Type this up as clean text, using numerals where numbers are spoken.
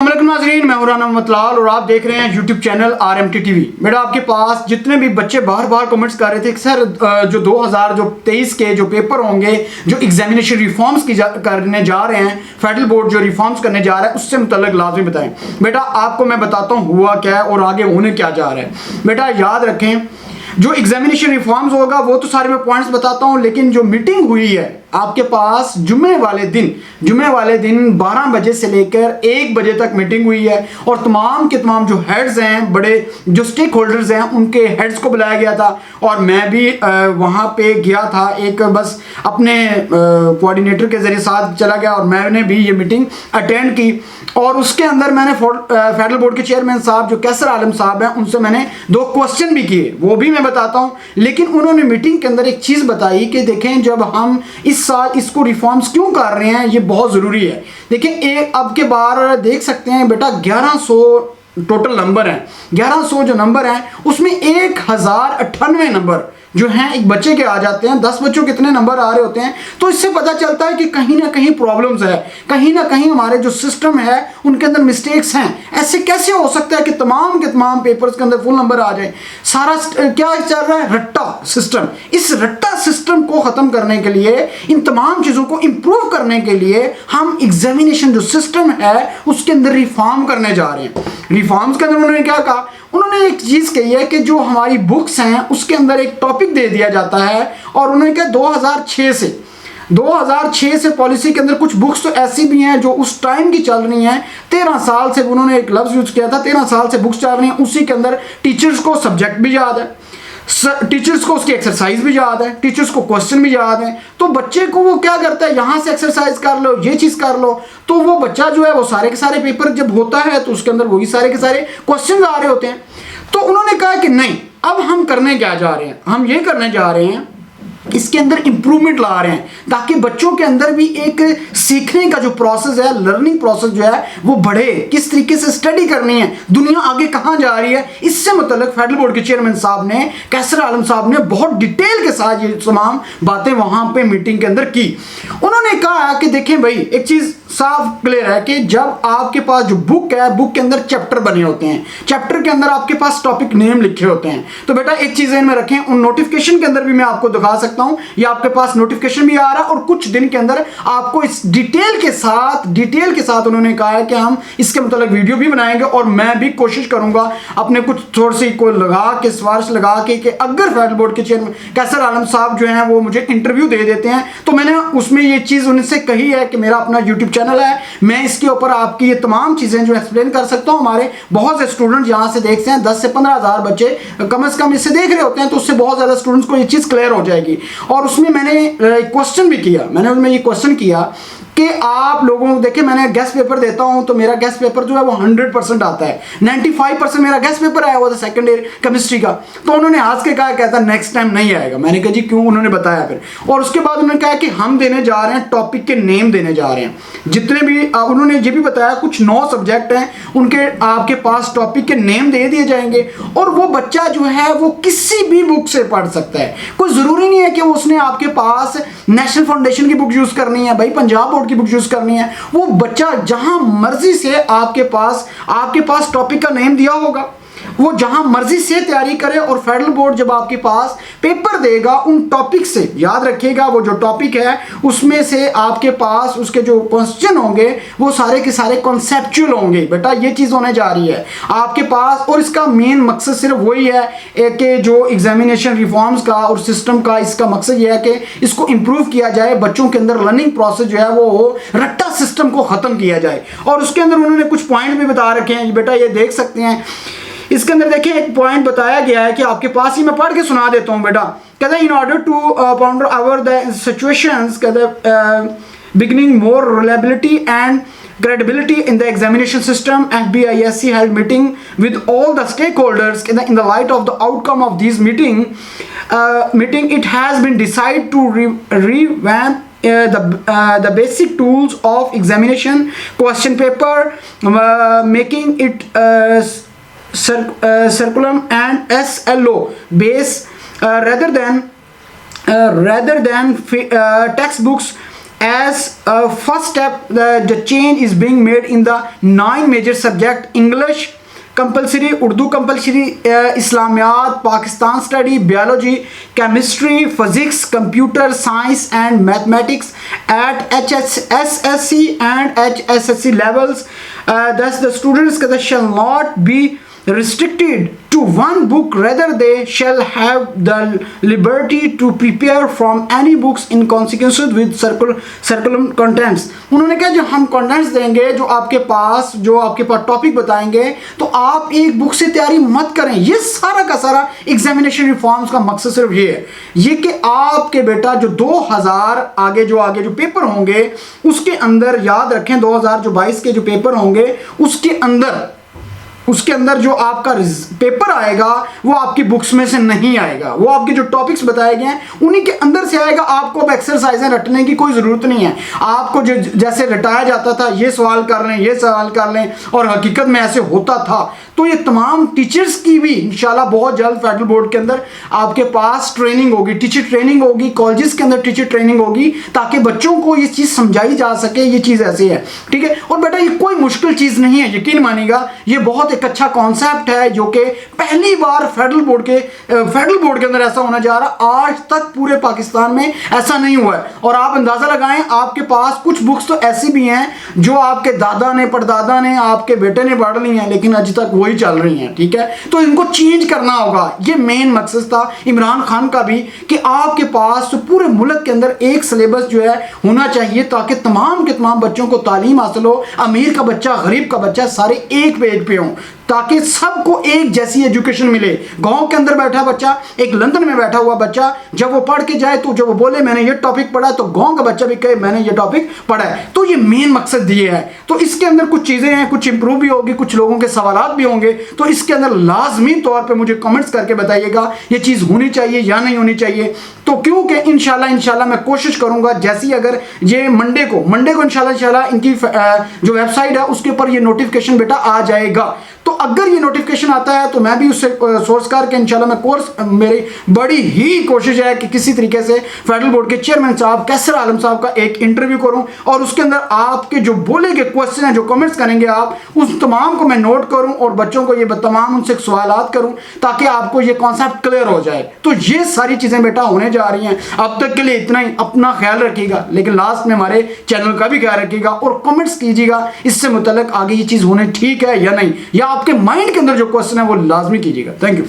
नाज़रीन, मैं राना मतलाल और आप देख रहे हैं यूट्यूब चैनल RMT TV। बेटा आपके पास जितने भी बच्चे बार बार कमेंट्स कर रहे थे कि सर जो 2023 के जो पेपर होंगे, जो एग्जामिनेशन रिफॉर्म्स करने जा रहे हैं, फेडरल बोर्ड जो रिफॉर्म्स करने जा रहा है उससे मुतल्लिक लाजमी बताएं। बेटा आपको मैं बताता हूँ हुआ क्या है और आगे होने क्या जा रहा है। बेटा याद रखें, जो एग्जामिनेशन रिफॉर्म्स होगा वो तो सारे मैं पॉइंट्स बताता हूँ, लेकिन जो मीटिंग हुई है आपके पास जुमे वाले दिन 12 बजे से लेकर 1 बजे तक मीटिंग हुई है और तमाम के तमाम जो हेड्स हैं, बड़े जो स्टेक होल्डर्स हैं, उनके हेड्स को बुलाया गया था और मैं भी वहाँ पे गया था। एक बस अपने कोऑर्डिनेटर के जरिए साथ चला गया और मैंने भी ये मीटिंग अटेंड की और उसके अंदर मैंने फेडरल बोर्ड के चेयरमैन साहब जो कैसर आलम साहब हैं उनसे मैंने 2 क्वेश्चन भी किए, वो भी मैं बताता हूँ। लेकिन उन्होंने मीटिंग के अंदर एक चीज़ बताई कि देखें, जब हम इस साल इसको रिफॉर्म्स क्यों कर रहे हैं, ये बहुत ज़रूरी है। देखिए एक अब के बार देख सकते हैं बेटा 1100 टोटल नंबर हैं, 1100 जो नंबर हैं उसमें 1098 नंबर जो हैं एक बच्चे के आ जाते हैं। 10 बच्चों कितने नंबर आ रहे होते हैं, तो इससे पता चलता है कि कहीं ना कहीं प्रॉब्लम्स है, कहीं ना कहीं हमारे जो सिस्टम है उनके अंदर मिस्टेक्स हैं। ऐसे कैसे हो सकता है कि तमाम के तमाम पेपर्स के अंदर फुल नंबर आ जाए। सारा क्या चल रहा है, रट्टा सिस्टम। इस रट्टा सिस्टम को ख़त्म करने के लिए, इन तमाम चीज़ों को इम्प्रूव करने के लिए हम एग्जामिनेशन जो सिस्टम है उसके अंदर रिफॉर्म करने जा रहे हैं। रिफॉर्म्स के अंदर उन्होंने क्या कहा, उन्होंने एक चीज़ कही है कि जो हमारी बुक्स हैं उसके अंदर एक टॉपिक दे दिया जाता है और उन्होंने कहा 2006 से पॉलिसी के अंदर कुछ बुक्स तो ऐसी भी हैं जो उस टाइम की चल रही हैं। 13 साल से उन्होंने एक लफ्ज़ यूज़ किया था, 13 साल से बुक्स चल रही हैं, उसी के अंदर टीचर्स को सब्जेक्ट भी याद है, टीचर्स को उसकी एक्सरसाइज भी याद है, टीचर्स को क्वेश्चन भी याद है। तो बच्चे को वो क्या करता है, यहाँ से एक्सरसाइज कर लो, ये चीज़ कर लो, तो वो बच्चा जो है वो सारे के सारे पेपर जब होता है तो उसके अंदर वही सारे के सारे क्वेश्चन आ रहे होते हैं। तो उन्होंने कहा कि नहीं, अब हम करने क्या जा रहे हैं, हम ये करने जा रहे हैं, इसके अंदर इंप्रूवमेंट ला रहे हैं ताकि बच्चों के अंदर भी एक सीखने का जो प्रोसेस है, लर्निंग प्रोसेस जो है वो बढ़े। किस तरीके से स्टडी करनी है, दुनिया आगे कहाँ जा रही है, इससे मुतल्लिक फेडरल बोर्ड के चेयरमैन साहब ने, कैसर आलम साहब ने बहुत डिटेल के साथ ये तमाम बातें वहाँ पे मीटिंग के अंदर की। उन्होंने कहा कि देखें भाई, एक चीज़ साफ क्लियर है कि जब आपके पास जो बुक है, बुक के अंदर चैप्टर बने होते हैं, चैप्टर के अंदर आपके पास टॉपिक नेम लिखे होते हैं। तो बेटा एक चीज़ में रखें, उन नोटिफिकेशन के अंदर भी मैं आपको दिखा सकता हूं, ये आपके पास नोटिफिकेशन भी आ रहा है और कुछ दिन के अंदर आपको इस डिटेल के साथ उन्होंने कहा है कि हम इसके मतलब वीडियो भी बनाएंगे और मैं भी कोशिश करूंगा अपने कुछ थोड़ी सी को लगा के सिफारिश लगा के कि अगर फेडरल बोर्ड के चेयरमैन कैसर आलम साहब जो हैं वो मुझे इंटरव्यू दे देते हैं तो मैंने उसमें ये चीज़ उनसे कही है कि मेरा अपना यूट्यूब चैनल है, मैं इसके ऊपर आपकी ये तमाम चीज़ें जो एक्सप्लेन कर सकता हूँ। हमारे बहुत से स्टूडेंट यहाँ से देखते हैं, 10 से 15 हज़ार बच्चे कम से कम इससे देख रहे होते हैं, तो उससे बहुत ज़्यादा स्टूडेंट्स को ये चीज़ क्लियर हो जाएगी। और उसमें मैंने क्वेश्चन भी किया, मैंने उसमें ये क्वेश्चन किया कि आप लोगों को देखिए, मैंने गेस्ट पेपर देता हूं तो मेरा गेस्ट पेपर जो है वो 100% आता है, 95% मेरा गेस्ट पेपर आया हुआ था सेकंड ईयर केमिस्ट्री का। तो उन्होंने आज के कहा, कहता नेक्स्ट टाइम नहीं आएगा। मैंने कहा जी क्यों, उन्होंने बताया फिर, और उसके बाद उन्होंने कहा कि हम देने जा रहे हैं, टॉपिक के नेम देने जा रहे हैं जितने भी, उन्होंने ये भी बताया कुछ 9 सब्जेक्ट हैं, उनके आपके पास टॉपिक के नेम दे दिए जाएंगे और वो बच्चा जो है वो किसी भी बुक से पढ़ सकता है। कोई ज़रूरी नहीं है कि उसने आपके पास नेशनल फाउंडेशन की बुक यूज़ करनी है, भाई पंजाब बोर्ड की बुक यूज करनी है, वो बच्चा जहां मर्जी से आपके पास टॉपिक का नेम दिया होगा, वो जहां मर्जी से तैयारी करे और फेडरल बोर्ड जब आपके पास पेपर देगा उन टॉपिक से, याद रखिएगा वो जो टॉपिक है उसमें से आपके पास उसके जो क्वेश्चन होंगे वो सारे के सारे कॉन्सेप्चुअल होंगे। बेटा ये चीज़ होने जा रही है आपके पास, और इसका मेन मकसद सिर्फ वही है कि जो एग्जामिनेशन रिफॉर्म्स का और सिस्टम का, इसका मकसद ये है कि इसको इम्प्रूव किया जाए, बच्चों के अंदर लर्निंग प्रोसेस जो है वो रट्टा सिस्टम को ख़त्म किया जाए। और उसके अंदर उन्होंने कुछ पॉइंट भी बता रखे हैं, बेटा ये देख सकते हैं। इसके अंदर देखिए एक पॉइंट बताया गया है कि आपके पास ही मैं पढ़ के सुना देता हूँ बेटा। कहते हैं in order to ponder over the situations, कहते beginning more reliability and credibility in the examination system, FBISC held meeting with all the stakeholders in the light of the outcome of these meeting, it has been decided to revamp the basic tools of examination question paper, making it curriculum and SLO base rather than textbooks as a first step the change is being made in the 9 major subject: English compulsory, Urdu compulsory, Islamiyat, Pakistan study, biology, chemistry, physics, computer science and mathematics at HSSC and HSSC levels. Thus the students shall not be restricted to one book, rather they shall have the liberty to prepare from any books in consequence with circular contents. उन्होंने कहा जो हम contents देंगे, जो आपके पास topic बताएंगे, तो आप एक बुक से तैयारी मत करें। ये सारा का सारा एग्जामिनेशन रिफॉर्म्स का मकसद सिर्फ ये है, ये कि आपके बेटा जो 2000 आगे जो पेपर होंगे उसके अंदर, याद रखें 2022 के जो पेपर होंगे उसके अंदर जो आपका पेपर आएगा वो आपकी बुक्स में से नहीं आएगा, वो आपके जो टॉपिक्स बताए गए हैं उन्हीं के अंदर से आएगा। आपको अब एक्सरसाइजें रटने की कोई ज़रूरत नहीं है। आपको जो जैसे रटाया जाता था, ये सवाल कर लें, ये सवाल कर लें, और हकीकत में ऐसे होता था। तो ये तमाम टीचर्स की भी इंशाल्लाह बहुत जल्द फेडरल बोर्ड के अंदर आपके पास ट्रेनिंग होगी, टीचर ट्रेनिंग होगी, कॉलेजेस के अंदर टीचर ट्रेनिंग होगी, ताकि बच्चों को ये चीज़ समझाई जा सके ये चीज़ ऐसी है, ठीक है। और बेटा ये कोई मुश्किल चीज़ नहीं है, यकीन मानिएगा, ये बहुत एक अच्छा कॉन्सेप्ट है जो कि पहली बार फेडरल बोर्ड के अंदर ऐसा होने जा रहा। आज तक पूरे पाकिस्तान में ऐसा नहीं हुआ है। और आप अंदाजा लगाएं, आपके पास कुछ बुक्स तो ऐसी भी हैं जो आपके दादा ने, परदादा ने, आपके बेटे ने पढ़ ली हैं, लेकिन अभी तक वही चल रही हैं, ठीक है। तो इनको चेंज करना होगा। ये मेन मकसद था इमरान खान का भी कि आपके पास तो पूरे मुल्क के अंदर एक सिलेबस जो है होना चाहिए, ताकि तमाम के तमाम बच्चों को तालीम हासिल हो। अमीर का बच्चा, गरीब का बच्चा, सारे एक पेज पे हों, ताकि सबको एक जैसी एजुकेशन मिले। गांव के अंदर बैठा बच्चा, एक लंदन में बैठा हुआ बच्चा, जब वो पढ़ के जाए तो जब वो बोले मैंने ये टॉपिक पढ़ा, तो गांव का बच्चा भी कहे मैंने ये टॉपिक पढ़ा है। तो ये मेन मकसद दिए है। तो इसके अंदर कुछ चीज़ें हैं, कुछ इंप्रूव भी होगी, कुछ लोगों के सवालात भी होंगे। तो इसके अंदर लाजमी तौर पर मुझे कमेंट्स करके बताइएगा ये चीज़ होनी चाहिए या नहीं होनी चाहिए। तो क्योंकि इंशाल्लाह मैं कोशिश करूंगा, जैसी अगर ये मंडे को इंशाल्लाह इनकी जो वेबसाइट है उसके ऊपर ये नोटिफिकेशन बेटा आ जाएगा। तो अगर ये नोटिफिकेशन आता है तो मैं भी उससे सोर्स करके इंशाल्लाह मैं कोर्स, मेरी बड़ी ही कोशिश है कि किसी तरीके से फेडरल बोर्ड के चेयरमैन साहब कैसर आलम साहब का एक इंटरव्यू करूं, और उसके अंदर आपके जो बोले गए क्वेश्चन हैं, जो कमेंट्स करेंगे आप, उस तमाम को मैं नोट करूं और बच्चों को ये तमाम उनसे सवालात करूं, ताकि आपको ये कॉन्सेप्ट क्लियर हो जाए। तो ये सारी चीज़ें बेटा होने जा रही हैं। अब तक के लिए इतना ही। अपना ख्याल रखिएगा, लेकिन लास्ट में हमारे चैनल का भी ख्याल रखिएगा और कमेंट्स कीजिएगा इससे मुतल्लिक आगे ये चीज़ होने ठीक है या नहीं, या आपके माइंड के अंदर जो क्वेश्चन है वो लाजमी कीजिएगा। Thank you.